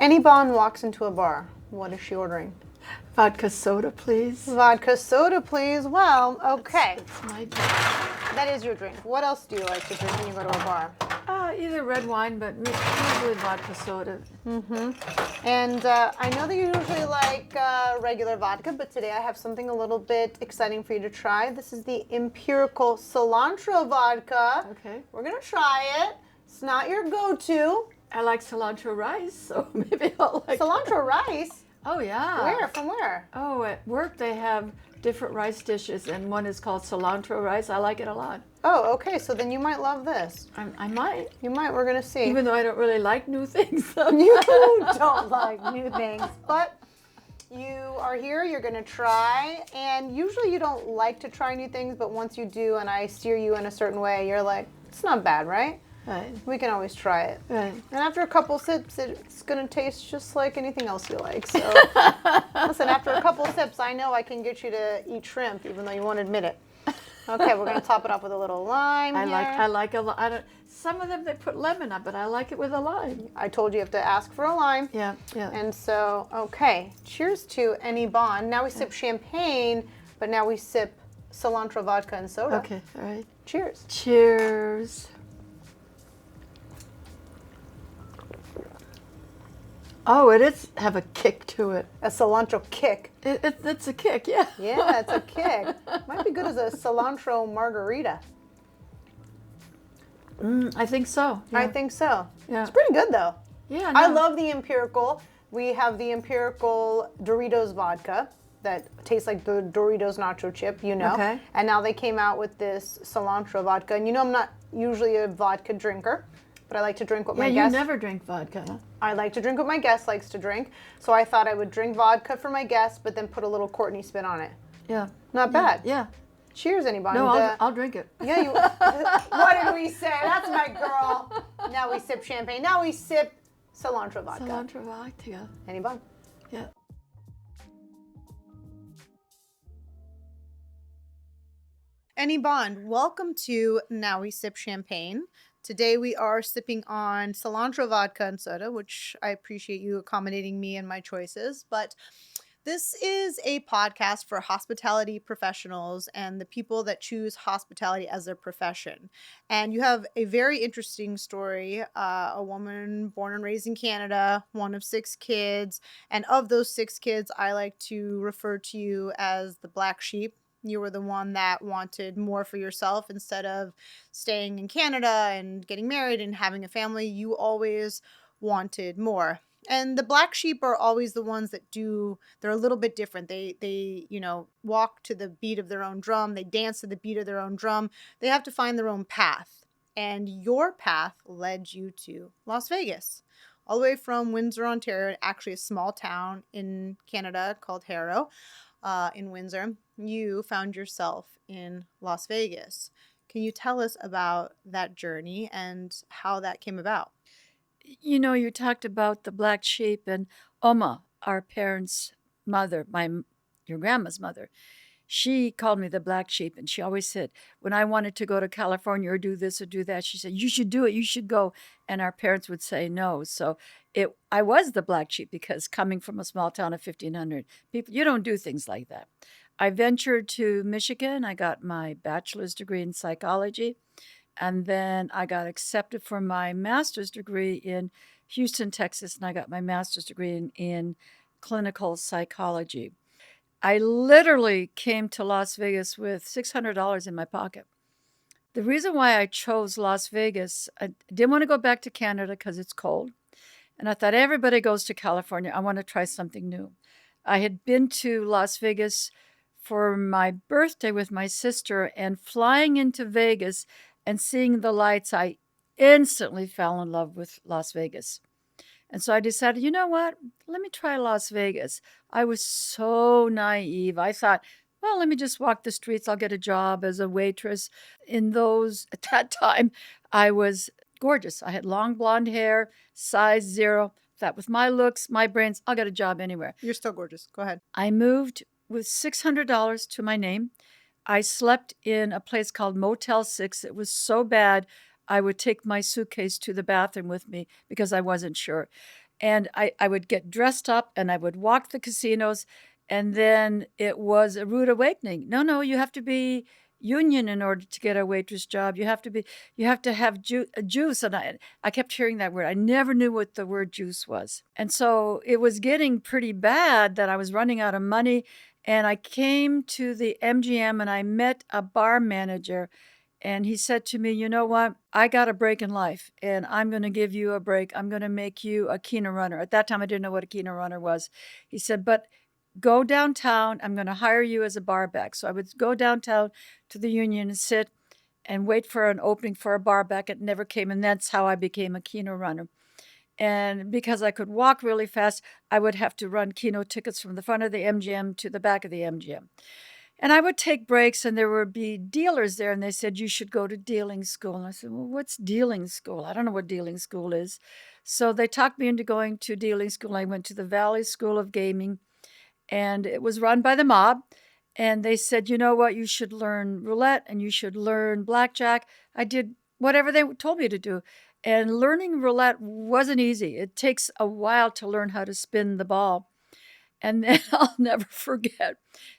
Enne Bond walks into a bar. What is she ordering? Vodka soda, please. Vodka soda, please. Well, okay. That's my drink. That is your drink. What else do you like to drink when you go to a bar? Either red wine, but usually vodka soda. And I know that you usually like regular vodka, but today I have something a little bit exciting for you to try. This is the Empirical Cilantro Vodka. Okay. We're going to try it. It's not your go-to. I like cilantro rice, so maybe I'll like Cilantro rice? Oh, yeah. Where? From where? Oh, at work they have different rice dishes, and one is called cilantro rice. I like it a lot. Oh, okay. So then you might love this. I might. You might. We're going to see. Even though I don't really like new things. So. You don't like new things, but you are here, you're going to try, and usually you don't like to try new things, but once you do and I steer you in a certain way, you're like, it's not bad, right? Right. We can always try it. Right. And after a couple sips, it's going to taste just like anything else you like. So, listen, after a couple sips, I know I can get you to eat shrimp, even though you won't admit it. Okay, we're going to top it off with a little lime here. I like I don't. Some of them they put lemon on, but I like it with a lime. I told you have to ask for a lime. Yeah. And so, okay, cheers to Enne Bond. Now we sip champagne, but now we sip cilantro vodka and soda. Okay, all right. Cheers. Cheers. Oh, it is have a kick to it. A cilantro kick. It's a kick, yeah. Yeah, it's a kick. Might be good as a cilantro margarita. I think so. Yeah. I think so. Yeah. It's pretty good though. Yeah, I no. love the Empirical. We have the Empirical Doritos vodka that tastes like the Doritos nacho chip, you know. Okay. And now they came out with this cilantro vodka. And you know I'm not usually a vodka drinker, but I like to drink what my Yeah, you guests... never drink vodka. Huh? I like to drink what my guest likes to drink. So I thought I would drink vodka for my guests, but then put a little Cortney spin on it. Yeah. Not bad. Yeah. Cheers, anybody. No, I'll drink it. Yeah, you. What did we say? That's my girl. Now we sip champagne. Now we sip cilantro vodka. Cilantro vodka. Anybody? Yeah. Enne Bond, welcome to Now We Sip Champagne. Today we are sipping on cilantro vodka and soda, which I appreciate you accommodating me and my choices. But this is a podcast for hospitality professionals and the people that choose hospitality as their profession. And you have a very interesting story. A woman born and raised in Canada, one of 6 kids. And of those 6 kids, I like to refer to you as the black sheep. You were the one that wanted more for yourself instead of staying in Canada and getting married and having a family. You always wanted more. And the black sheep are always the ones that they're a little bit different. They walk to the beat of their own drum. They dance to the beat of their own drum. They have to find their own path. And your path led you to Las Vegas, all the way from Windsor, Ontario, actually a small town in Canada called Harrow, in Windsor. You found yourself in Las Vegas. Can you tell us about that journey and how that came about? You know, you talked about the black sheep, and Oma, our parents' mother, your grandma's mother, she called me the black sheep, and she always said, when I wanted to go to California or do this or do that, she said, you should do it, you should go. And our parents would say no. So I was the black sheep because coming from a small town of 1,500 people, you don't do things like that. I ventured to Michigan. I got my bachelor's degree in psychology. And then I got accepted for my master's degree in Houston, Texas, and I got my master's degree in clinical psychology. I literally came to Las Vegas with $600 in my pocket. The reason why I chose Las Vegas, I didn't want to go back to Canada because it's cold. And I thought everybody goes to California. I want to try something new. I had been to Las Vegas for my birthday with my sister, and flying into Vegas and seeing the lights, I instantly fell in love with Las Vegas. And so I decided, you know what? Let me try Las Vegas. I was so naive. I thought, well, let me just walk the streets. I'll get a job as a waitress. At that time, I was gorgeous. I had long blonde hair, size 0. Thought with my looks, my brains, I'll get a job anywhere. You're still gorgeous. Go ahead. I moved with $600 to my name. I slept in a place called Motel 6. It was so bad, I would take my suitcase to the bathroom with me because I wasn't sure. And I would get dressed up and I would walk the casinos, and then it was a rude awakening. No, no, you have to be union in order to get a waitress job. You have to have juice. And I kept hearing that word. I never knew what the word juice was. And so it was getting pretty bad that I was running out of money. And I came to the MGM and I met a bar manager, and he said to me, "You know what? I got a break in life, and I'm going to give you a break. I'm going to make you a Keno runner." At that time, I didn't know what a Keno runner was. He said, "But go downtown. I'm going to hire you as a bar back." So I would go downtown to the Union and sit and wait for an opening for a bar back. It never came, and that's how I became a Keno runner. And because I could walk really fast, I would have to run Keno tickets from the front of the MGM to the back of the MGM. And I would take breaks, and there would be dealers there, and they said, "You should go to dealing school." And I said, "Well, what's dealing school? I don't know what dealing school is." So they talked me into going to dealing school. I went to the Valley School of Gaming, and it was run by the mob. And they said, "You know what? You should learn roulette and you should learn blackjack." I did whatever they told me to do. And learning roulette wasn't easy. It takes a while to learn how to spin the ball. And then I'll never forget,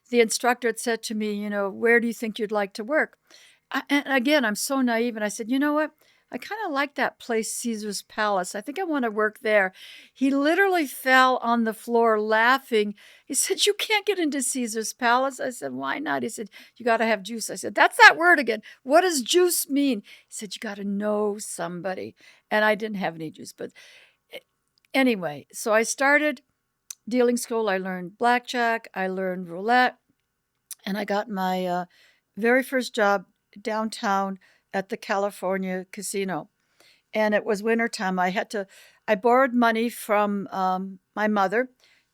the instructor had said to me, "Where do you think you'd like to work?" And again, I'm so naive. And I said, "You know what? I kind of like that place, Caesar's Palace. I think I want to work there." He literally fell on the floor laughing. He said, "You can't get into Caesar's Palace." I said, "Why not?" He said, "You got to have juice." I said, "That's that word again. What does juice mean?" He said, "You got to know somebody." And I didn't have any juice. But eh, anyway, so I started dealing school. I learned blackjack, I learned roulette, and I got my very first job downtown at the California casino. And it was wintertime. I borrowed money from my mother.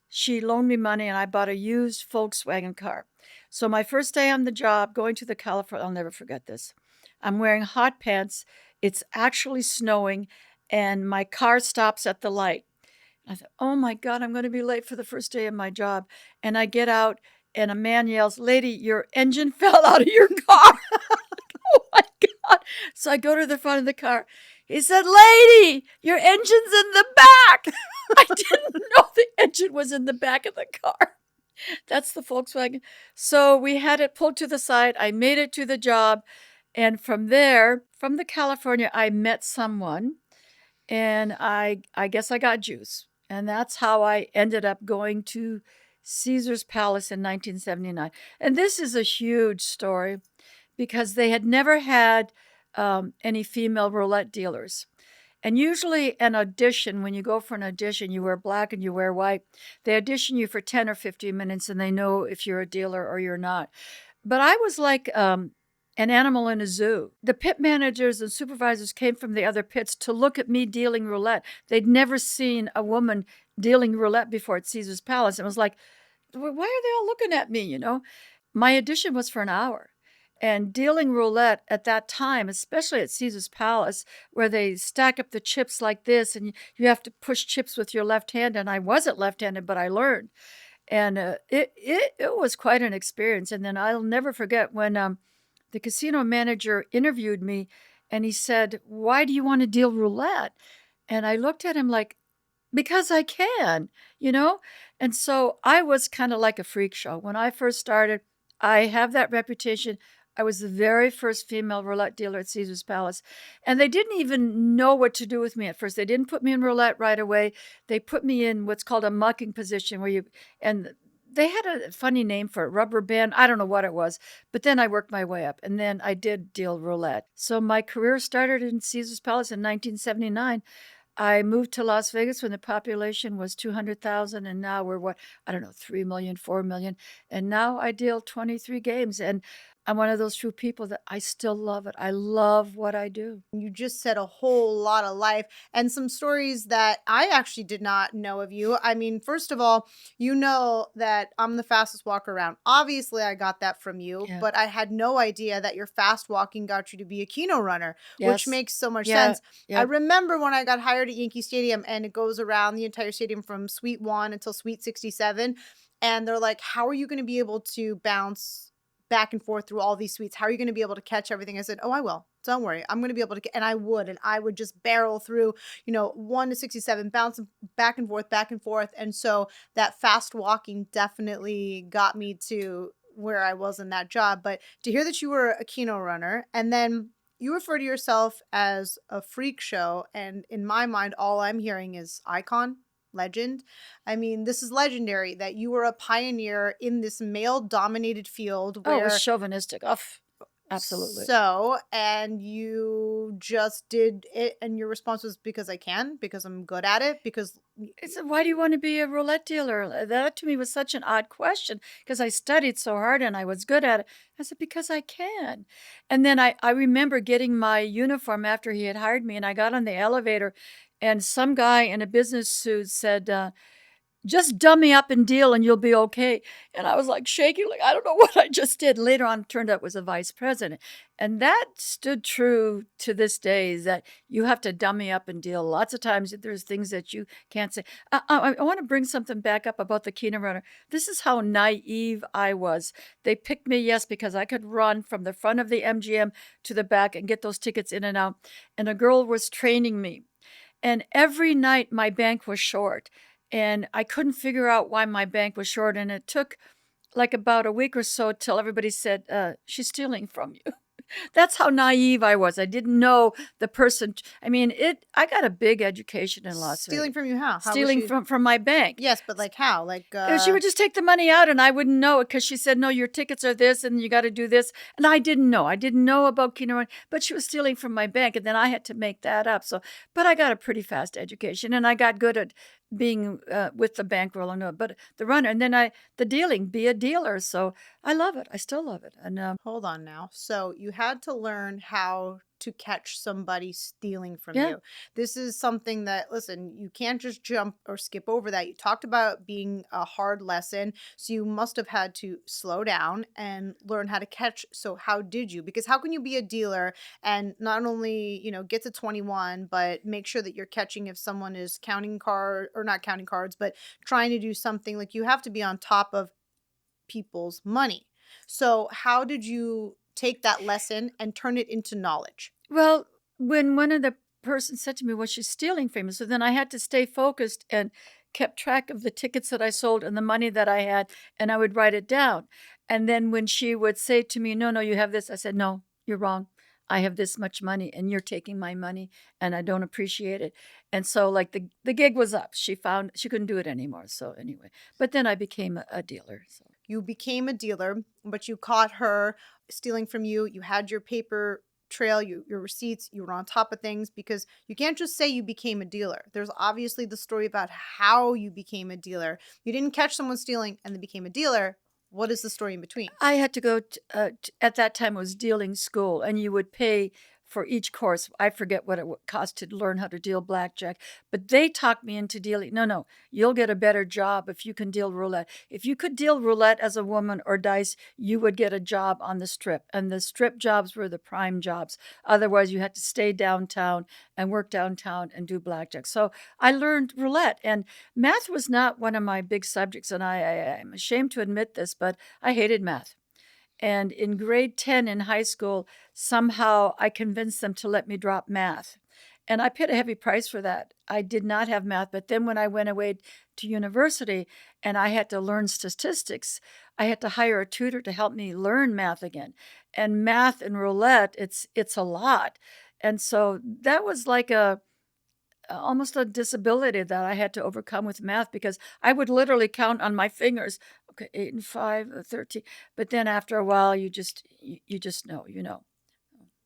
She loaned me money, and I bought a used Volkswagen car. So my first day on the job, going to the California, I'll never forget this. I'm wearing hot pants. It's actually snowing, and my car stops at the light. I thought, "Oh my God, I'm going to be late for the first day of my job." And I get out, and a man yells, "Lady, your engine fell out of your car." Oh my God. So I go to the front of the car. He said, "Lady, your engine's in the back." I didn't know the engine was in the back of the car. That's the Volkswagen. So we had it pulled to the side. I made it to the job. And from there, from the California, I met someone, and I guess I got juice. And that's how I ended up going to Caesar's Palace in 1979. And this is a huge story because they had never had any female roulette dealers. And usually, an audition, when you go for an audition, you wear black and you wear white. They audition you for 10 or 15 minutes, and they know if you're a dealer or you're not. But I was like an animal in a zoo. The pit managers and supervisors came from the other pits to look at me dealing roulette. They'd never seen a woman dealing roulette before at Caesar's Palace. It was like, why are they all looking at me, My audition was for an hour. And dealing roulette at that time, especially at Caesar's Palace, where they stack up the chips like this, and you have to push chips with your left hand. And I wasn't left-handed, but I learned. And it was quite an experience. And then I'll never forget when the casino manager interviewed me, and he said, "Why do you want to deal roulette?" And I looked at him like, "Because I can, you know? And so I was kind of like a freak show. When I first started, I have that reputation. I was the very first female roulette dealer at Caesar's Palace. And they didn't even know what to do with me at first. They didn't put me in roulette right away. They put me in what's called a mucking position and they had a funny name for it, rubber band. I don't know what it was. But then I worked my way up, and then I did deal roulette. So my career started in Caesar's Palace in 1979. I moved to Las Vegas when the population was 200,000, and now we're what? I don't know, 3 million, 4 million. And now I deal 23 games, and I'm one of those few people that I still love it. I love what I do. You just said a whole lot of life and some stories that I actually did not know of you. I mean, first of all, you know that I'm the fastest walker around. Obviously, I got that from you, Yeah. but I had no idea that your fast walking got you to be a Keno runner, which Yes. makes so much Yeah. sense. I Yeah. remember when I got hired at Yankee Stadium, and it goes around the entire stadium from Suite 1 until Suite 67. And they're like, "How are you going to be able to bounce back and forth through all these suites? How are you going to be able to catch everything?" I said, "Oh, I will. Don't worry. I'm gonna be able to get, and I would just barrel through, 1 to 67, bouncing back and forth. And so that fast walking definitely got me to where I was in that job. But to hear that you were a Keno runner, and then you refer to yourself as a freak show, and in my mind, all I'm hearing is icon, legend. I mean, this is legendary that you were a pioneer in this male dominated field Oh, it was where chauvinistic. Oh, absolutely. and you just did it, and your response was, "Because I can, because I'm good at it, because I said, "Why do you want to be a roulette dealer?" That to me was such an odd question because I studied so hard and I was good at it. I said, "Because I can." And then I remember getting my uniform after he had hired me, and I got on the elevator, and some guy in a business suit said, just dummy up and deal and you'll be okay. And I was like shaking, like, I don't know what I just did. Later on, it turned out it was a vice president. And that stood true to this day is that you have to dummy up and deal. Lots of times there's things that you can't say. I want to bring something back up about the Keno runner. This is how naive I was. They picked me, yes, because I could run from the front of the MGM to the back and get those tickets in and out. And a girl was training me. And every night my bank was short. And I couldn't figure out why my bank was short. And it took like about a week or so till everybody said, she's stealing from you. That's how naive I was. I didn't know the person. I mean, I got a big education in Las Vegas. stealing from you how? How was Stealing she? from my bank. Yes, but like how? Like She would just take the money out and I wouldn't know it because she said, no, your tickets are this and you got to do this. And I didn't know. I didn't know about Keno Run, but she was stealing from my bank and then I had to make that up. So, but I got a pretty fast education and I got good at being with the bankroll and but the runner and then the dealing, be a dealer. So I love it. I still love it. And hold on now. So you had to learn how to catch somebody stealing from yeah, you. This is something that, listen, you can't just jump or skip over that. You talked about being a hard lesson. So you must have had to slow down and learn how to catch. So how did you? Because how can you be a dealer and not only, get to 21, but make sure that you're catching if someone is counting card or not counting cards, but trying to do something, like you have to be on top of people's money. So, how did you take that lesson and turn it into knowledge? well, when one of the persons said to me, well, she's stealing from me. So then I had to stay focused and kept track of the tickets that I sold and the money that I had, and I would write it down. And then when she would say to me, no, you have this, I said, no, you're wrong. I have this much money and you're taking my money and I don't appreciate it. And so like the gig was up. She found she couldn't do it anymore. So anyway, but then I became a dealer. So You became a dealer, but you caught her stealing from you. You had your paper trail, your receipts, you were on top of things, because you can't just say you became a dealer. There's obviously the story about how you became a dealer. You didn't catch someone stealing and then became a dealer. What is the story in between? I had to go at that time it was dealing school and you would pay for each course. I forget what it cost to learn how to deal blackjack, but they talked me into dealing. No, you'll get a better job if you can deal roulette. If you could deal roulette as a woman or dice, you would get a job on the strip. And the strip jobs were the prime jobs. Otherwise, you had to stay downtown and work downtown and do blackjack. So I learned roulette, and math was not one of my big subjects. And I'm ashamed to admit this, but I hated math. And in grade 10 in high school, somehow I convinced them to let me drop math. And I paid a heavy price for that. I did not have math. But then when I went away to university and I had to learn statistics, I had to hire a tutor to help me learn math again. And math and roulette, it's a lot. And so that was like almost a disability that I had to overcome with math because I would literally count on my fingers. Okay, 8 and 5, 13. But then after a while, you just know.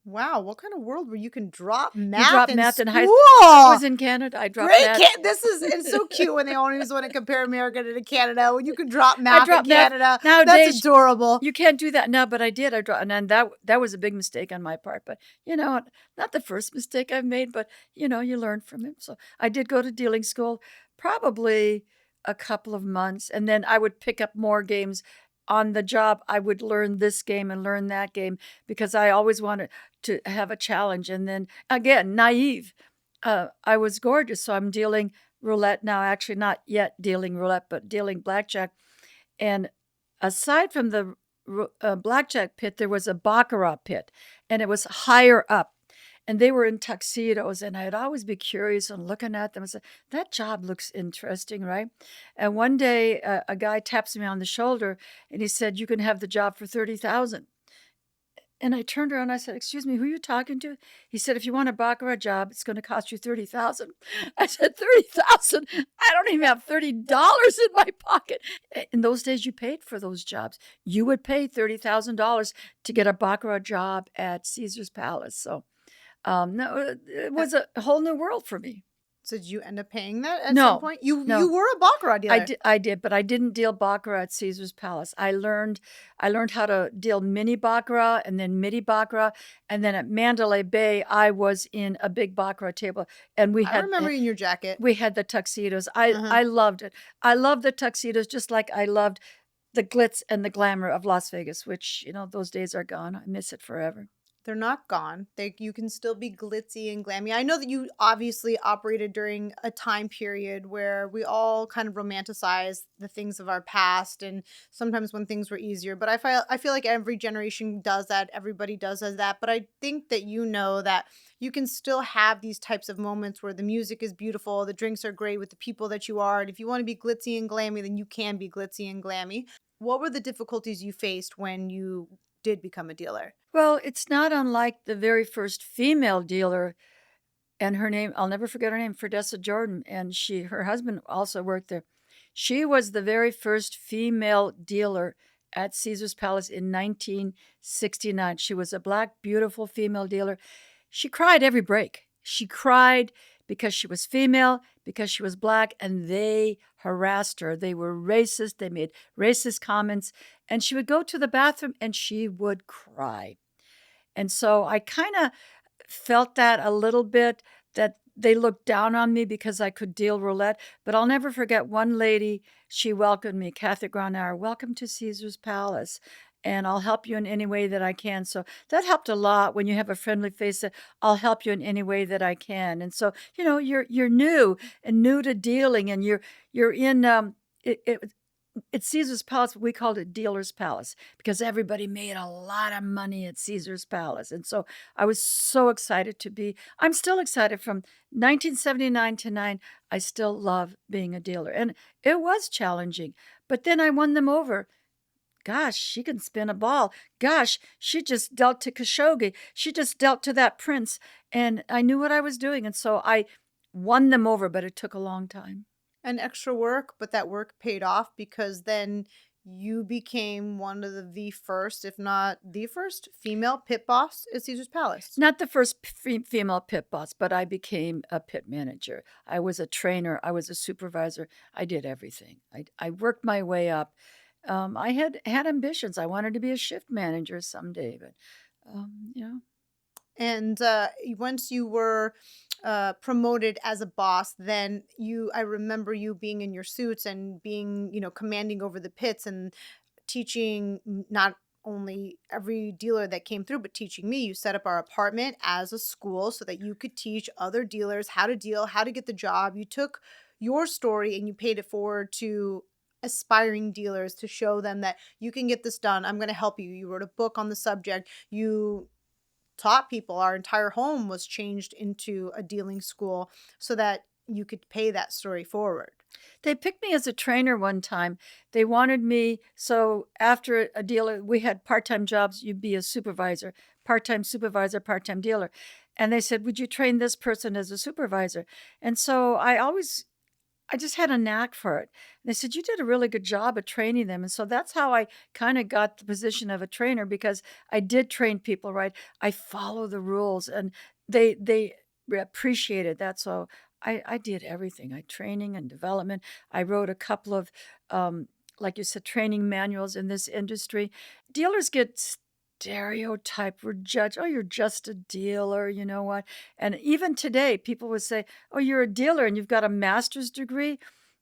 Wow, what kind of world where you can drop You math drop in math in high. school? I was in Canada. I dropped Great math. kid. This is it's so cute when they always want to compare America to Canada. When you can drop I math in dropped math. Canada, Nowadays, that's adorable. you can't do that now, but I did. I dropped, and then that was a big mistake on my part. But not the first mistake I've made, but you learn from it. So I did go to dealing school, probably a couple of months, and then I would pick up more games on the job. I would learn this game and learn that game because I always wanted to have a challenge. And then again, naive. I was gorgeous, so I'm dealing roulette now. Actually, not yet dealing roulette, but dealing blackjack. And aside from the blackjack pit, there was a baccarat pit, and it was higher up. And they were in tuxedos, and I'd always be curious and looking at them and say, that job looks interesting, right? And one day, a guy taps me on the shoulder, and he said, you can have the job for 30,000. And I turned around and I said, excuse me, who are you talking to? He said, if you want a baccarat job, it's going to cost you 30,000. I said, 30,000? I don't even have $30 in my pocket. In those days, you paid for those jobs. You would pay $30,000 to get a baccarat job at Caesar's Palace. So, no, it was a whole new world for me. So did you end up paying that at some No, point? You no. were a baccarat dealer. I did, but I didn't deal baccarat at Caesar's Palace. I learned how to deal mini baccarat and then midi baccarat, and then at Mandalay Bay, I was in a big baccarat table, and I remember in your jacket. we had the tuxedos. I loved it. I loved the tuxedos just like I loved the glitz and the glamour of Las Vegas, which those days are gone. I miss it forever. They're not gone. You can still be glitzy and glammy. I know that you obviously operated during a time period where we all kind of romanticize the things of our past, and sometimes when things were easier. But I feel like every generation does that. Everybody does that. But I think that that you can still have these types of moments where the music is beautiful, the drinks are great with the people that you are, and if you want to be glitzy and glammy, then you can be glitzy and glammy. What were the difficulties you faced when you did become a dealer? Well, it's not unlike the very first female dealer, and her name, I'll never forget her name, Fredessa Jordan, and her husband also worked there. She was the very first female dealer at Caesar's Palace in 1969. She was a black, beautiful female dealer. She cried every break. She cried because she was female, because she was black, and they harassed her. They were racist. They made racist comments, and she would go to the bathroom and she would cry. And so I kind of felt that a little bit, that they looked down on me because I could deal roulette. But I'll never forget one lady, she welcomed me, Kathy Granard, welcome to Caesar's Palace. And I'll help you in any way that I can. So that helped a lot when you have a friendly face that I'll help you in any way that I can. And so, you're new and new to dealing, and you're in at Caesar's Palace, we called it Dealer's Palace because everybody made a lot of money at Caesar's Palace. And so I was so excited I'm still excited from 1979 to 9. I still love being a dealer. And it was challenging, but then I won them over. Gosh, she can spin a ball. Gosh, she just dealt to Khashoggi. She just dealt to that prince. And I knew what I was doing. And so I won them over, but it took a long time. And extra work, but that work paid off because then you became one of the first, if not the first, female pit boss at Caesar's Palace. Not the first female pit boss, but I became a pit manager. I was a trainer. I was a supervisor. I did everything. I worked my way up. I had ambitions. I wanted to be a shift manager someday, but And once you were promoted as a boss, then I remember you being in your suits and being, commanding over the pits and teaching not only every dealer that came through, but teaching me. You set up our apartment as a school so that you could teach other dealers how to deal, how to get the job. You took your story and you paid it forward to aspiring dealers to show them that you can get this done. I'm going to help you. You wrote a book on the subject. You taught people. Our entire home was changed into a dealing school so that you could pay that story forward. They picked me as a trainer one time. They wanted me, so after a dealer, we had part-time jobs, you'd be a supervisor, part-time dealer. And they said, would you train this person as a supervisor? And so I just had a knack for it. And they said, you did a really good job at training them. And so that's how I kind of got the position of a trainer, because I did train people right. I follow the rules, and they appreciated that. So I did everything. Training and development. I wrote a couple of, like you said, training manuals in this industry. Dealers get stereotyped. We're judged. Oh, you're just a dealer. You know what? And even today, people would say, oh, you're a dealer and you've got a master's degree.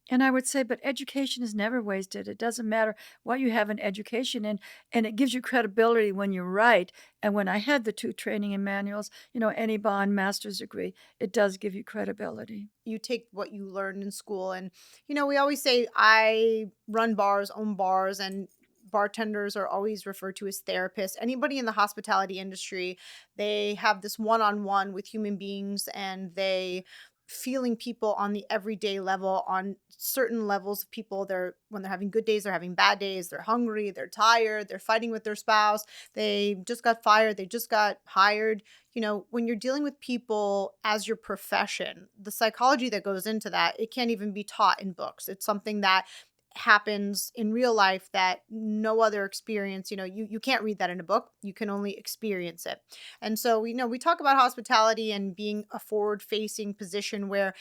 And I would say, but education is never wasted. It doesn't matter what you have in education, and it gives you credibility when you write. And when I had the 2 training and manuals, Enne Bond master's degree, it does give you credibility. You take what you learned in school, and we always say I run bars, own bars, bartenders are always referred to as therapists. Anybody in the hospitality industry, they have this one-on-one with human beings, and they feeling people on the everyday level, on certain levels of people. They're when they're having good days, they're having bad days, they're hungry, they're tired, they're fighting with their spouse, they just got fired, they just got hired. When you're dealing with people as your profession, the psychology that goes into that, it can't even be taught in books. It's something that happens in real life that no other experience, you can't read that in a book. You can only experience it. And so we talk about hospitality and being a forward facing position where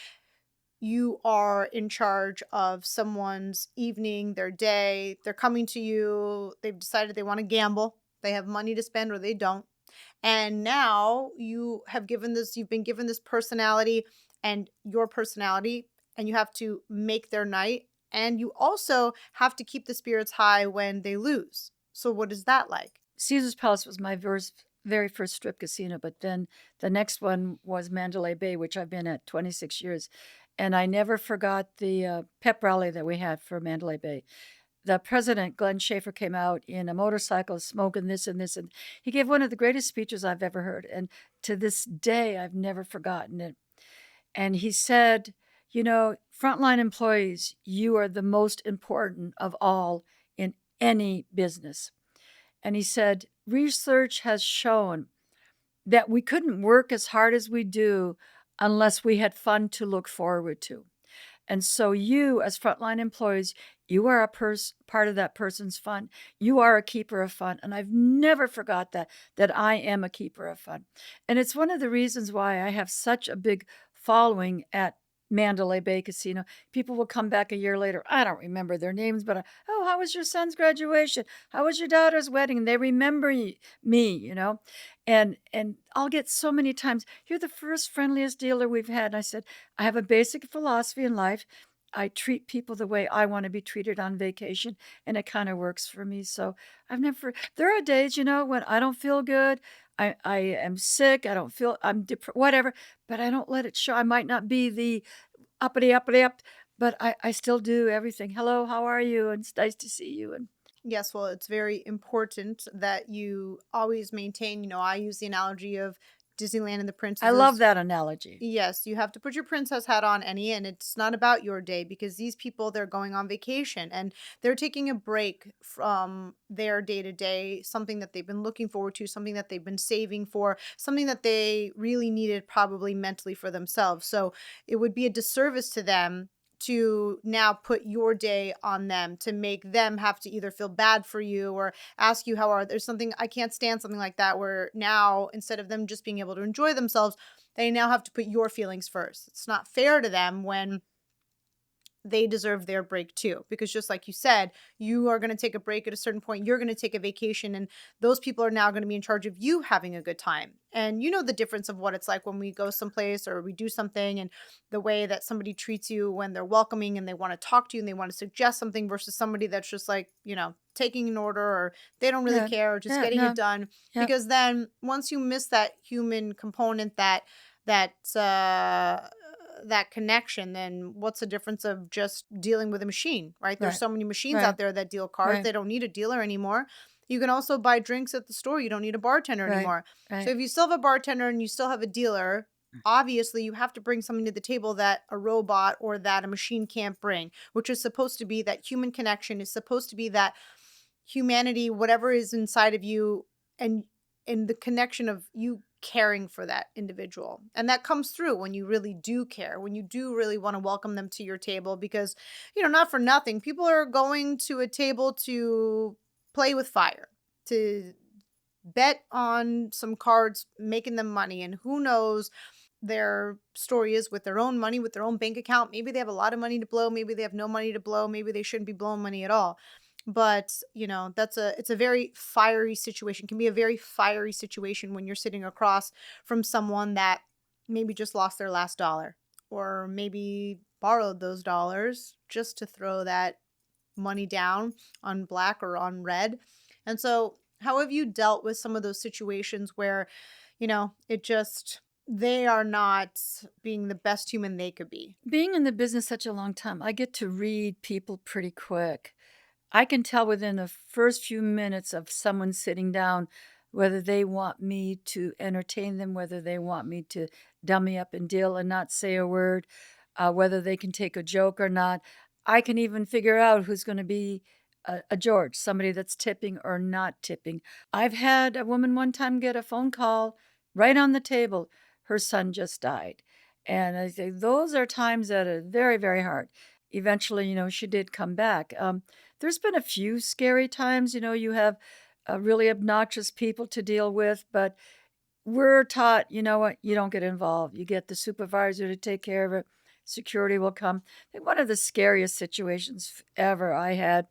you are in charge of someone's evening, their day. They're coming to you, they've decided they want to gamble, they have money to spend or they don't. And now you've been given this personality and your personality, and you have to make their night. And you also have to keep the spirits high when they lose. So, what is that like? Caesar's Palace was my very first strip casino, but then the next one was Mandalay Bay, which I've been at 26 years. And I never forgot the pep rally that we had for Mandalay Bay. The president, Glenn Schaefer, came out in a motorcycle smoking this and this. And he gave one of the greatest speeches I've ever heard. And to this day, I've never forgotten it. And he said, frontline employees, you are the most important of all in any business. And he said, research has shown that we couldn't work as hard as we do unless we had fun to look forward to. And so you, as frontline employees, you are part of that person's fun. You are a keeper of fun. And I've never forgot that I am a keeper of fun. And it's one of the reasons why I have such a big following at Mandalay Bay Casino. People will come back a year later. I don't remember their names, but oh, how was your son's graduation? How was your daughter's wedding? And they remember me, and I'll get so many times, you're the first friendliest dealer we've had. And I said, I have a basic philosophy in life. I treat people the way I want to be treated on vacation, and it kind of works for me. So there are days, when I don't feel good. I am sick. I don't feel, I'm depressed, whatever, but I don't let it show. I might not be the uppity, uppity, up, but I still do everything. Hello, how are you? And it's nice to see you. And Yes, well, it's very important that you always maintain. I use the analogy of Disneyland and the I love princesses. that analogy. Yes, you have to put your princess hat on, Annie, and it's not about your day because these people, they're going on vacation and they're taking a break from their day to day, something that they've been looking forward to, something that they've been saving for, something that they really needed probably mentally for themselves. So it would be a disservice to them to now put your day on them, to make them have to either feel bad for you or ask you how are there's something. I can't stand something like that where now instead of them just being able to enjoy themselves, they now have to put your feelings first. It's not fair to them when they deserve their break too. Because just like you said, you are going to take a break at a certain point, you're going to take a vacation, and those people are now going to be in charge of you having a good time. And you know the difference of what it's like when we go someplace or we do something, and the way that somebody treats you when they're welcoming and they want to talk to you and they want to suggest something versus somebody that's just like, taking an order, or they don't really Yeah, care or just yeah, getting it no, done. yeah, Because then once you miss that human component, that that connection, then what's the difference of just dealing with a machine, right? There's right, so many machines right, out there that deal cards. right, They don't need a dealer anymore. You can also buy drinks at the store. You don't need a bartender right, anymore. So right. if you still have a bartender and you still have a dealer, obviously you have to bring something to the table that a robot or that a machine can't bring, which is supposed to be that human connection, is supposed to be that humanity, whatever is inside of you, and the connection of you caring for that individual. And that comes through when you really do care, when you do really want to welcome them to your table, because not for nothing, people are going to a table to play with fire, to bet on some cards making them money, and who knows their story is with their own money, with their own bank account. Maybe they have a lot of money to blow, maybe they have no money to blow, maybe they shouldn't be blowing money at all. But, it's a very fiery situation. Can be a very fiery situation when you're sitting across from someone that maybe just lost their last dollar, or maybe borrowed those dollars just to throw that money down on black or on red. And so, how have you dealt with some of those situations where, it just they are not being the best human they could be? Being in the business such a long time, I get to read people pretty quick. I can tell within the first few minutes of someone sitting down whether they want me to entertain them, whether they want me to dummy up and deal and not say a word, whether they can take a joke or not. I can even figure out who's going to be a George, somebody that's tipping or not tipping. I've had a woman one time get a phone call right on the table. Her son just died. And I say those are times that are very, very hard. Eventually, she did come back. There's been a few scary times, you have really obnoxious people to deal with, but we're taught, you know what, you don't get involved. You get the supervisor to take care of it. Security will come. I think one of the scariest situations ever I had,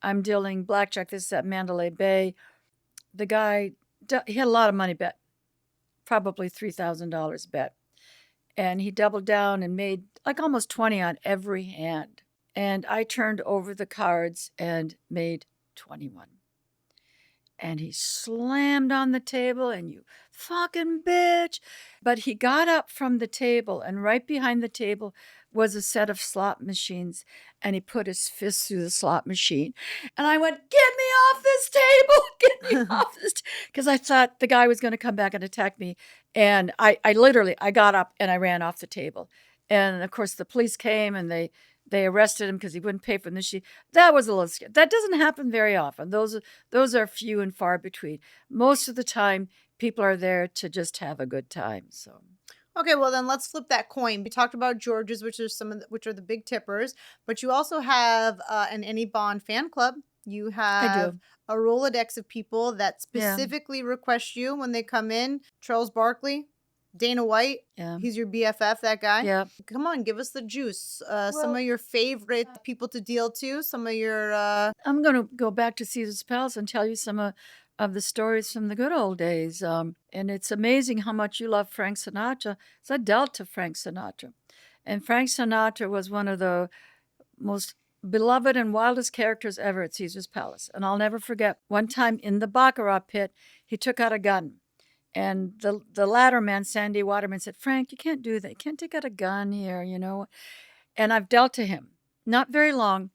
I'm dealing blackjack. This is at Mandalay Bay. The guy, he had a lot of money bet, probably $3,000 bet. And he doubled down and made like almost 20 on every hand. And I turned over the cards and made 21. And he slammed on the table, and you fucking bitch. But he got up from the table, and right behind the table was a set of slot machines, and he put his fist through the slot machine. And I went, get me off this table, get me off this, because I thought the guy was going to come back and attack me. And I literally, I got up and I ran off the table. And of course, the police came and they arrested him because he wouldn't pay for the machine. That was a little scary. That doesn't happen very often. Those are few and far between. Most of the time, people are there to just have a good time. So, Okay, well then let's flip that coin. We talked about George's, which are which are the big tippers, but you also have an Enne Bond fan club. You I have do. a Rolodex of people that Yeah. specifically request you when they come in. Charles Barkley, Dana White, Yeah. he's your BFF, that guy. Yeah. Come on, give us the juice. Some Well, of your favorite people to deal to. Some of your. I'm going to go back to Caesar's Palace and tell you some of the stories from the good old days. And it's amazing how much you love Frank Sinatra. So I dealt to Frank Sinatra. And Frank Sinatra was one of the most beloved and wildest characters ever at Caesar's Palace. And I'll never forget one time in the Baccarat pit, he took out a gun. And the ladder man, Sandy Waterman, said, Frank, you can't do that. You can't take out a gun here, And I've dealt to him. Not very long.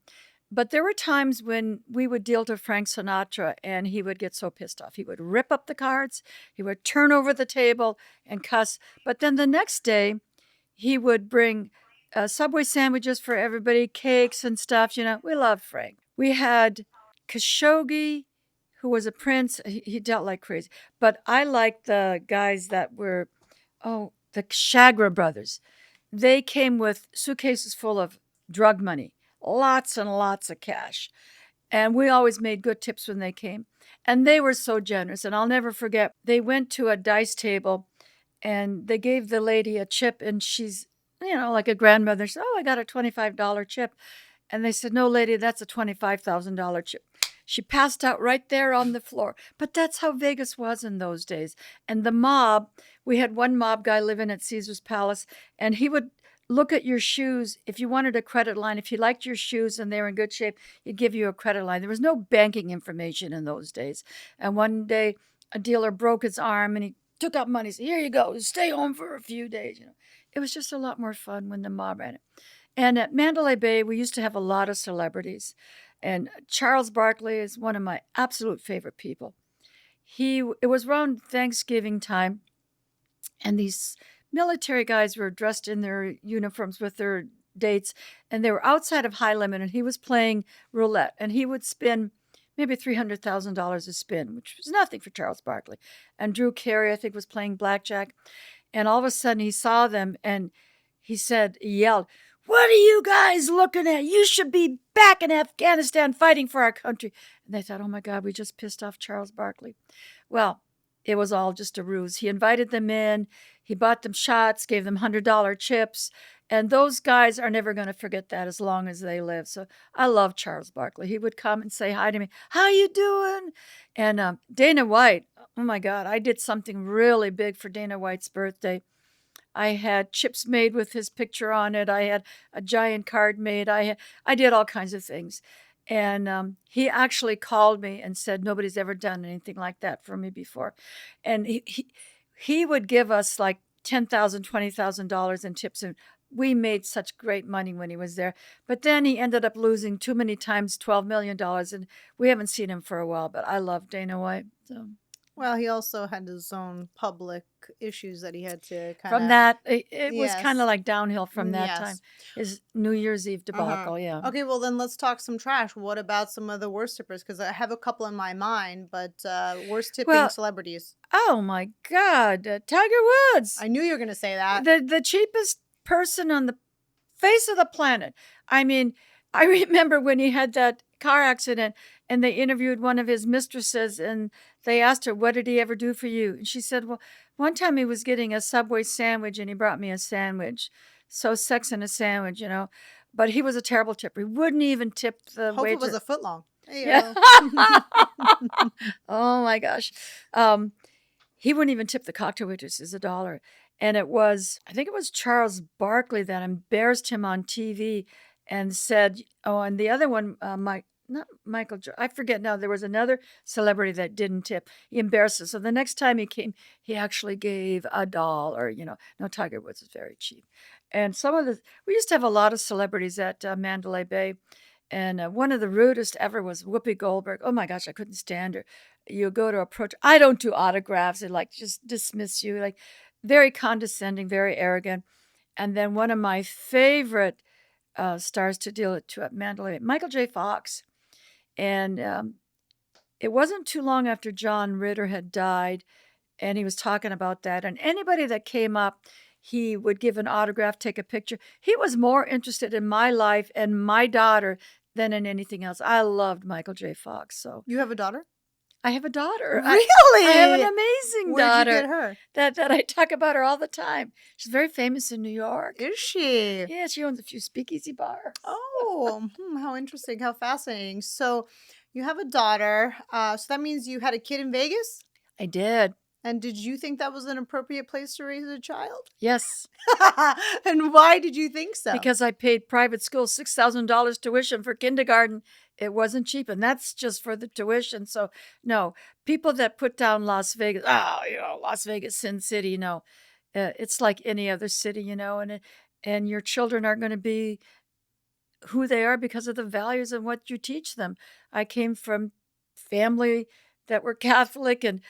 But there were times when we would deal to Frank Sinatra and he would get so pissed off. He would rip up the cards, he would turn over the table and cuss. But then the next day, he would bring Subway sandwiches for everybody, cakes and stuff. We love Frank. We had Khashoggi, who was a prince. He dealt like crazy. But I like the guys that were, the Chagra brothers. They came with suitcases full of drug money, lots and lots of cash. And we always made good tips when they came. And they were so generous. And I'll never forget, they went to a dice table and they gave the lady a chip, and she's, like a grandmother. She said, I got a $25 chip. And they said, no, lady, that's a $25,000 chip. She passed out right there on the floor. But that's how Vegas was in those days. And the mob, we had one mob guy living at Caesar's Palace, and he would look at your shoes. If you wanted a credit line, if you liked your shoes and they were in good shape, he'd give you a credit line. There was no banking information in those days. And one day, a dealer broke his arm, and he took out money. He said, here you go. Stay home for a few days. It was just a lot more fun when the mob ran it. And at Mandalay Bay, we used to have a lot of celebrities. And Charles Barkley is one of my absolute favorite people. It was around Thanksgiving time, and these military guys were dressed in their uniforms with their dates, and they were outside of High Limit, and he was playing roulette, and he would spin maybe $300,000 a spin, which was nothing for Charles Barkley. And Drew Carey, I think, was playing blackjack. And all of a sudden he saw them and he yelled, what are you guys looking at? You should be back in Afghanistan fighting for our country. And they thought, oh my God, we just pissed off Charles Barkley. Well, it was all just a ruse. He invited them in. He bought them shots, gave them $100 chips. And those guys are never going to forget that as long as they live. So I love Charles Barkley. He would come and say hi to me. How you doing? And Dana White, oh my God, I did something really big for Dana White's birthday. I had chips made with his picture on it. I had a giant card made. I did all kinds of things. And he actually called me and said, nobody's ever done anything like that for me before. And he would give us like $10,000, $20,000 in tips. And we made such great money when he was there. But then he ended up losing too many times $12 million, and we haven't seen him for a while. But I love Dana White. So Well, he also had his own public issues that he had to kind from of. that, it was kind of Yes. like downhill from that time. Yes. His New Year's Eve Uh-huh. debacle, yeah. Okay, well then let's talk some trash. What about some of the worst tippers? Because I have a couple in my mind, but worst tipping Well, celebrities. oh my God, Tiger Woods, I knew you were gonna say that. the cheapest person on the face of the planet. I mean, I remember when he had that car accident and they interviewed one of his mistresses and they asked her, "What did he ever do for you?" And she said, "Well, one time he was getting a Subway sandwich and he brought me a sandwich. So sex and a sandwich, you know." But he was a terrible tipper. He wouldn't even tip the Hope it was waitress. a foot long. Hey, Yeah. Oh my gosh. He wouldn't even tip the cocktail waitresses $1. And it was, I think it was Charles Barkley that embarrassed him on TV and said, oh, and the other one, not Michael, I forget now, there was another celebrity that didn't tip. He embarrassed him. So the next time he came, he actually gave $1, you know. No, Tiger Woods is very cheap. And we used to have a lot of celebrities at Mandalay Bay. And one of the rudest ever was Whoopi Goldberg. Oh my gosh, I couldn't stand her. You go to approach, I don't do autographs. They like just dismiss you, like very condescending, very arrogant. And then one of my favorite stars to deal to at Mandalay, Michael J. Fox. And it wasn't too long after John Ritter had died, and he was talking about that. And anybody that came up, he would give an autograph, take a picture. He was more interested in my life and my daughter than in anything else. I loved Michael J. Fox. So You have a daughter? I have a daughter. Really? I have an amazing Where'd you daughter get her? that I talk about her all the time. She's very famous in New York. Is she? Yeah, she owns a few speakeasy bars. Oh, how interesting, how fascinating. So you have a daughter. So that means you had a kid in Vegas? I did. And did you think that was an appropriate place to raise a child? Yes. And why did you think so? Because I paid private school $6,000 tuition for kindergarten. It wasn't cheap, and that's just for the tuition. So, no, people that put down Las Vegas, Las Vegas, Sin City, no. It's like any other city, and your children are going to be who they are because of the values and what you teach them. I came from family that were Catholic and,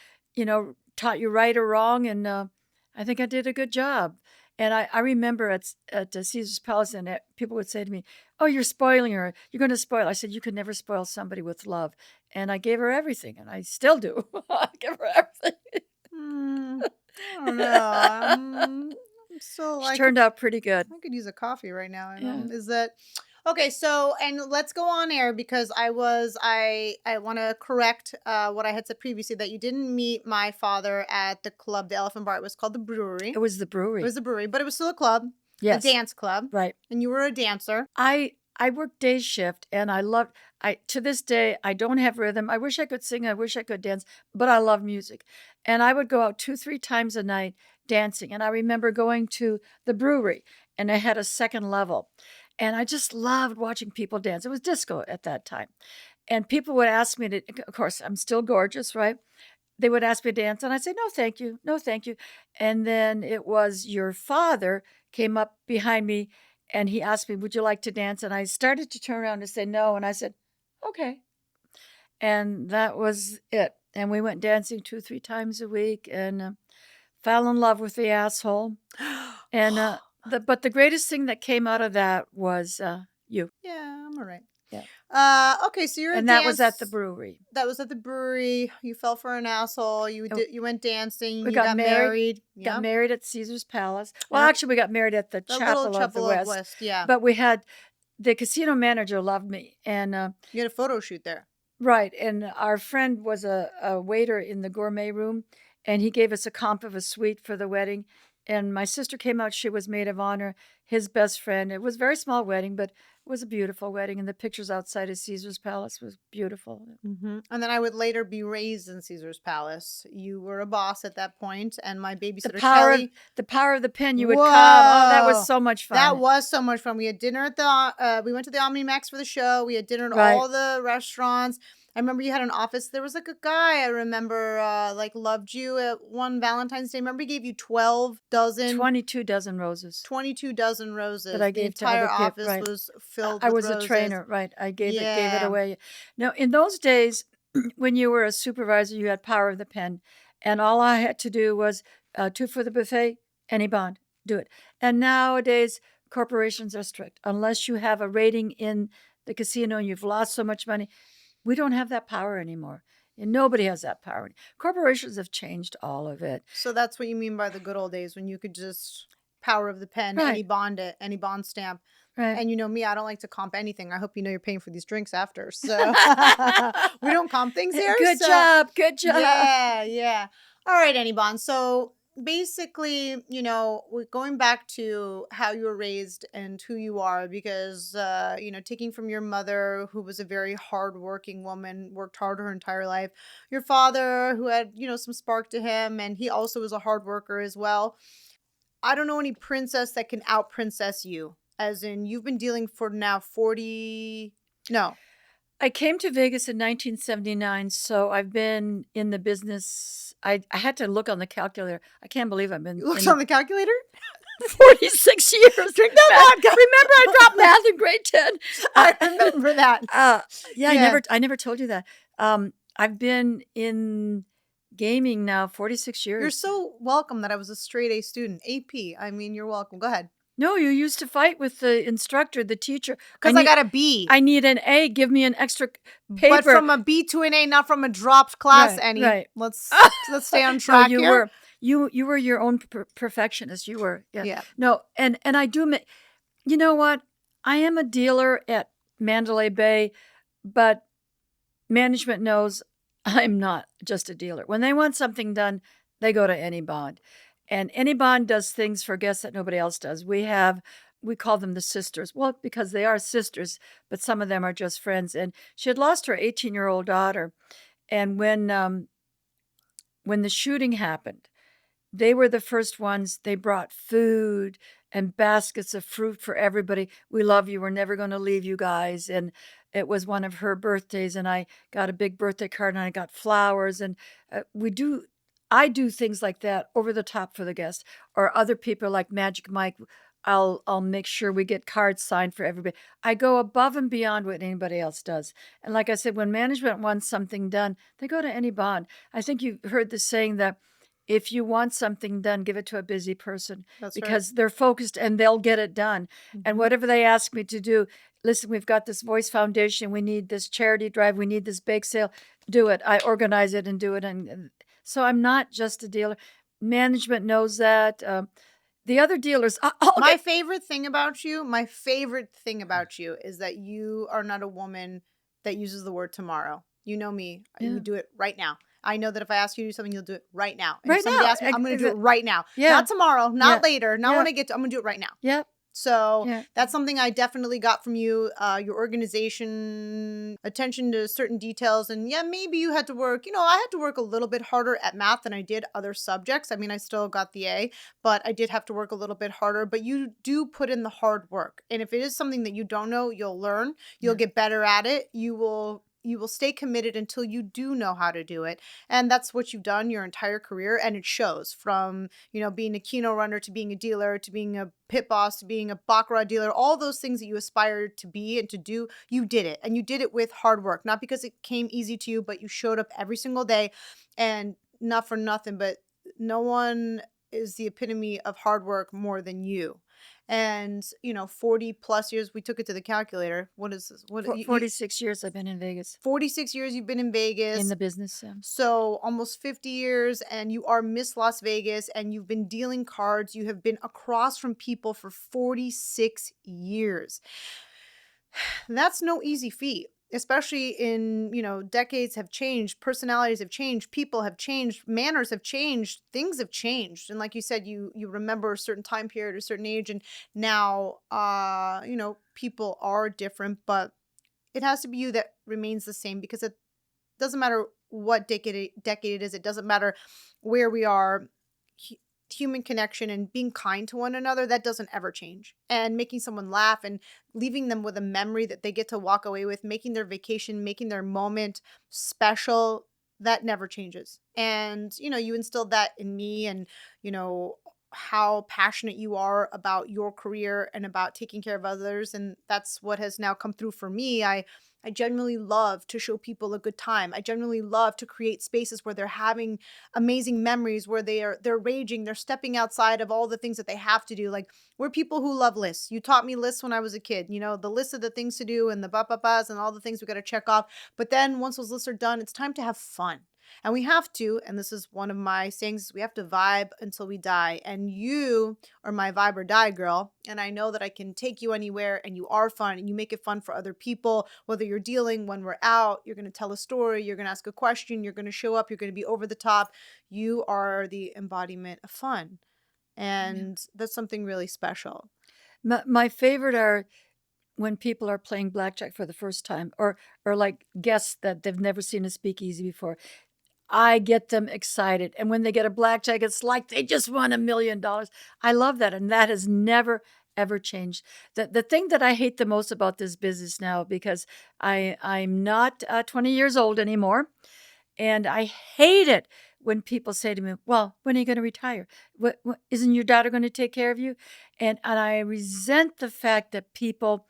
taught you right or wrong, and I think I did a good job. And I remember at Caesar's Palace, and people would say to me, "Oh, you're spoiling her. You're going to spoil." I said, "You could never spoil somebody with love." And I gave her everything, and I still do. I give her everything. I don't know. I'm still She turned out pretty good. I could use a coffee right now. Yeah. Is that okay? So, and let's go on air because I want to correct what I had said previously that you didn't meet my father at the club, the Elephant Bar. It was called the Brewery. It was the brewery. It was the brewery, but it was still a club. Yes. A dance club. Right. And you were a dancer. I worked day shift, and to this day, I don't have rhythm. I wish I could sing. I wish I could dance, but I love music. And I would go out 2-3 times a night dancing. And I remember going to the brewery, and I had a second level. And I just loved watching people dance. It was disco at that time. And people would ask me of course, I'm still gorgeous, right? They would ask me to dance, and I'd say, "No, thank you. No, thank you." And then it was your father came up behind me, and he asked me, "Would you like to dance?" And I started to turn around and say no, and I said, "Okay." And that was it. And we went dancing 2-3 times a week, and fell in love with the asshole. And but the greatest thing that came out of that was you. Yeah, I'm all right. Yeah. Okay, so you're And that was at the brewery. That was at the brewery. You fell for an asshole. You went dancing. We You got married. Got married at Caesar's Palace. Well, Yeah. actually, we got married at the little Chapel of the West. Yeah. But we had the casino manager loved me, and You had a photo shoot there. right. And our friend was a waiter in the gourmet room, and he gave us a comp of a suite for the wedding. And my sister came out. She was maid of honor, his best friend. It was a very small wedding, but it was a beautiful wedding. And the pictures outside of Caesar's Palace was beautiful. Mm-hmm. And then I would later be raised in Caesar's Palace. You were a boss at that point, and my babysitter Kelly. The power of the pen. You would come. Oh, that was so much fun. That was so much fun. We had dinner at we went to the Omnimax for the show. We had dinner at all the restaurants. I remember you had an office. There was like a guy I remember like loved you at one Valentine's Day. Remember he gave you 12 dozen, 22 dozen roses 22 dozen that roses. I The gave to entire other people, office right. was filled I with was a roses. trainer, right. I gave it Yeah. away. Now, in those days, when you were a supervisor, you had power of the pen, and all I had to do was two for the buffet, any bond, do it. And nowadays, corporations are strict. Unless you have a rating in the casino and you've lost so much money, we don't have that power anymore. And nobody has that power. Corporations have changed all of it. So that's what you mean by the good old days when you could just power of the pen, any Right, bond it, any bond stamp. right. And you know me, I don't like to comp anything. I hope you know you're paying for these drinks after. So we don't comp things here. Good So job, good job. yeah, yeah. All right, Annie Bond. So basically, you know, we're going back to how you were raised and who you are, because you know, taking from your mother, who was a very hardworking woman, worked hard her entire life, your father, who had, you know, some spark to him, and he also was a hard worker as well. I don't know any princess that can out princess you. As in, you've been dealing for now 40. No, I came to Vegas in 1979, so I've been in the business. I had to look on the calculator. I can't believe I've been you looked in on the calculator. 46 years. Drink that vodka. Remember, I dropped math in grade 10. I remember that. Yeah, Yeah. I never told you that. I've been in gaming now 46 years. You're so welcome that I was a straight A student. AP. I mean, you're welcome. Go ahead. No, you used to fight with the instructor, the teacher. Because I got a B. I need an A. Give me an extra paper. But from a B to an A, not from a dropped class, Right, Annie. right. Let's stay on No, track you here. were you were your own perfectionist. You were, yeah. Yeah. No, and I do. You know what? I am a dealer at Mandalay Bay, but management knows I'm not just a dealer. When they want something done, they go to Enne Bond. And Enne Bond does things for guests that nobody else does. We call them the sisters. Well, because they are sisters, but some of them are just friends. And she had lost her 18-year-old daughter. And when the shooting happened, they were the first ones. They brought food and baskets of fruit for everybody. We love you. We're never going to leave you guys. And it was one of her birthdays, and I got a big birthday card, and I got flowers. And I do things like that over the top for the guests, or other people like Magic Mike. I'll make sure we get cards signed for everybody. I go above and beyond what anybody else does. And like I said, when management wants something done, they go to Enne Bond. I think you heard the saying that if you want something done, give it to a busy person. That's because they're focused and they'll get it done. right. And whatever they ask me to do, listen, we've got this Voice Foundation. We need this charity drive. We need this bake sale. Do it. I organize it and do it. And so I'm not just a dealer. Management knows that. The other dealers. My favorite thing about you is that you are not a woman that uses the word tomorrow. You know me. Yeah. You do it right now. I know that if I ask you to do something, you'll do it right now. And Right if somebody now. asks me, I'm going to do it right now. Yeah. Not tomorrow, not Yeah. later, not Yeah. when I get to, I'm going to do it right now. Yep. So Yeah. that's something I definitely got from you, your organization, attention to certain details. And yeah, maybe you had to work, you know, I had to work a little bit harder at math than I did other subjects. I mean, I still got the A, but I did have to work a little bit harder. But you do put in the hard work. And if it is something that you don't know, you'll learn, you'll Yeah. get better at it. You will stay committed until you do know how to do it. And that's what you've done your entire career. And it shows, from, you know, being a keno runner to being a dealer to being a pit boss to being a baccarat dealer. All those things that you aspired to be and to do, you did it. And you did it with hard work, not because it came easy to you, but you showed up every single day. And not for nothing, but no one is the epitome of hard work more than you. And, you know, 40 plus years, we took it to the calculator. What is this? 46 years I've been in Vegas. 46 years you've been in Vegas. In the business. Yeah. So almost 50 years, and you are Miss Las Vegas, and you've been dealing cards. You have been across from people for 46 years. That's no easy feat, especially in, you know, decades have changed, personalities have changed, people have changed, manners have changed, things have changed. And like you said, you remember a certain time period, a certain age, and now, you know, people are different, but it has to be you that remains the same, because it doesn't matter what decade it is. It doesn't matter where we are. human connection and being kind to one another, that doesn't ever change. And making someone laugh and leaving them with a memory that they get to walk away with, making their vacation, making their moment special, that never changes. And, you instilled that in me, and, you know, how passionate you are about your career and about taking care of others. And that's what has now come through for me. I genuinely love to show people a good time. I genuinely love to create spaces where they're having amazing memories, where they're raging, they're stepping outside of all the things that they have to do. Like, we're people who love lists. You taught me lists when I was a kid, the list of the things to do and the ba-ba-bas and all the things we got to check off. But then once those lists are done, it's time to have fun. And we have to, and this is one of my sayings, we have to vibe until we die. And you are my vibe or die girl. And I know that I can take you anywhere, and you are fun, and you make it fun for other people, whether you're dealing when we're out, you're going to tell a story, you're going to ask a question, you're going to show up, you're going to be over the top. You are the embodiment of fun. Yeah. And that's something really special. My favorite are when people are playing blackjack for the first time, or like guests that they've never seen a speakeasy before. I get them excited. And when they get a blackjack, it's like they just won $1 million. I love that. And that has never, ever changed. The thing that I hate the most about this business now, because I'm not 20 years old anymore, and I hate it when people say to me, well, when are you going to retire? What, isn't your daughter going to take care of you? And I resent the fact that people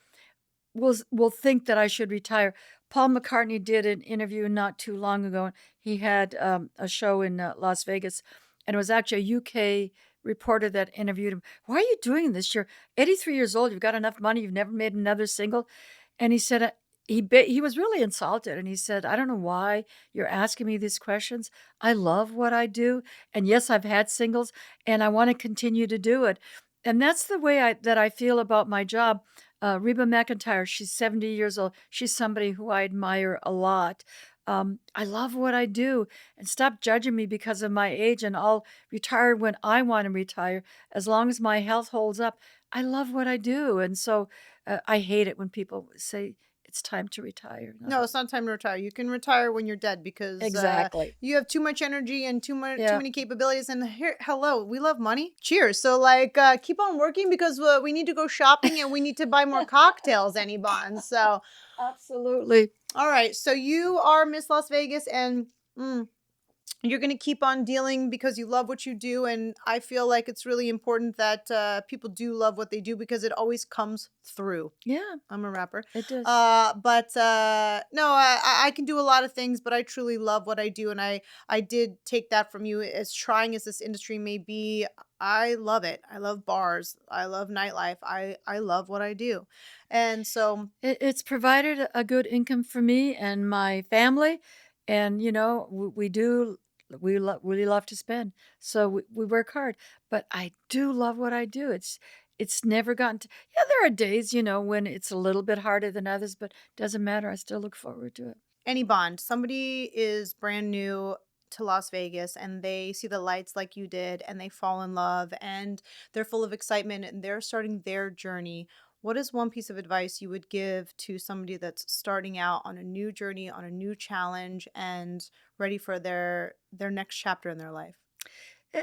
will think that I should retire. Paul McCartney did an interview not too long ago. He had a show in Las Vegas, and it was actually a UK reporter that interviewed him. Why are you doing this? You're 83 years old. You've got enough money. You've never made another single. And he said, he was really insulted. And he said, I don't know why you're asking me these questions. I love what I do. And yes, I've had singles, and I want to continue to do it. And that's the way that I feel about my job. Reba McEntire, she's 70 years old. She's somebody who I admire a lot. I love what I do, and stop judging me because of my age, and I'll retire when I want to retire. As long as my health holds up, I love what I do. And so I hate it when people say it's time to retire. No, it's not time to retire. You can retire when you're dead, because Exactly. you have too much energy and too Yeah. many capabilities. And here, hello, we love money. Cheers. So keep on working, because we need to go shopping and we need to buy more cocktails, Enne Bond. So Absolutely. all right. So you are Miss Las Vegas, and you're going to keep on dealing because you love what you do. And I feel like it's really important that people do love what they do, because it always comes through. Yeah, I'm a rapper. it does. No, I can do a lot of things, but I truly love what I do. And I did take that from you. As trying as this industry may be, I love it. I love bars. I love nightlife. I love what I do. And so It's provided a good income for me and my family. And, we really love to spend. So we work hard. But I do love what I do. It's never gotten to, yeah, there are days, when it's a little bit harder than others, but doesn't matter. I still look forward to it. Enne Bond, somebody is brand new to Las Vegas, and they see the lights like you did, and they fall in love, and they're full of excitement, and they're starting their journey. What is one piece of advice you would give to somebody that's starting out on a new journey, on a new challenge, and ready for their next chapter in their life?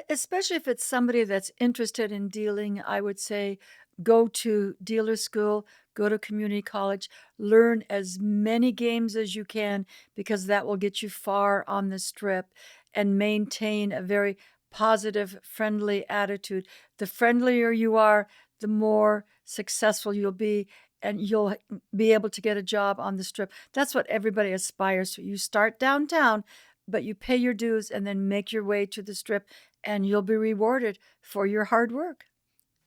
Especially if it's somebody that's interested in dealing, I would say go to dealer school, go to community college, learn as many games as you can, because that will get you far on the strip, and maintain a very positive, friendly attitude. The friendlier you are, the more successful you'll be, and you'll be able to get a job on the strip. That's what everybody aspires to. You start downtown, but you pay your dues and then make your way to the strip, and you'll be rewarded for your hard work.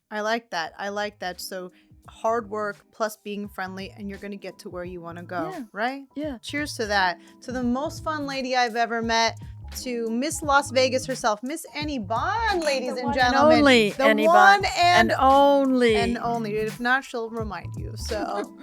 I like that. I like that. So hard work plus being friendly, and you're going to get to where you want to go, Yeah. right? Yeah. Cheers to that. To the most fun lady I've ever met, to Miss Las Vegas herself, Miss Enne Bond, ladies and gentlemen. Only The Enne one Bond. and only. and only. If not, she'll remind you. So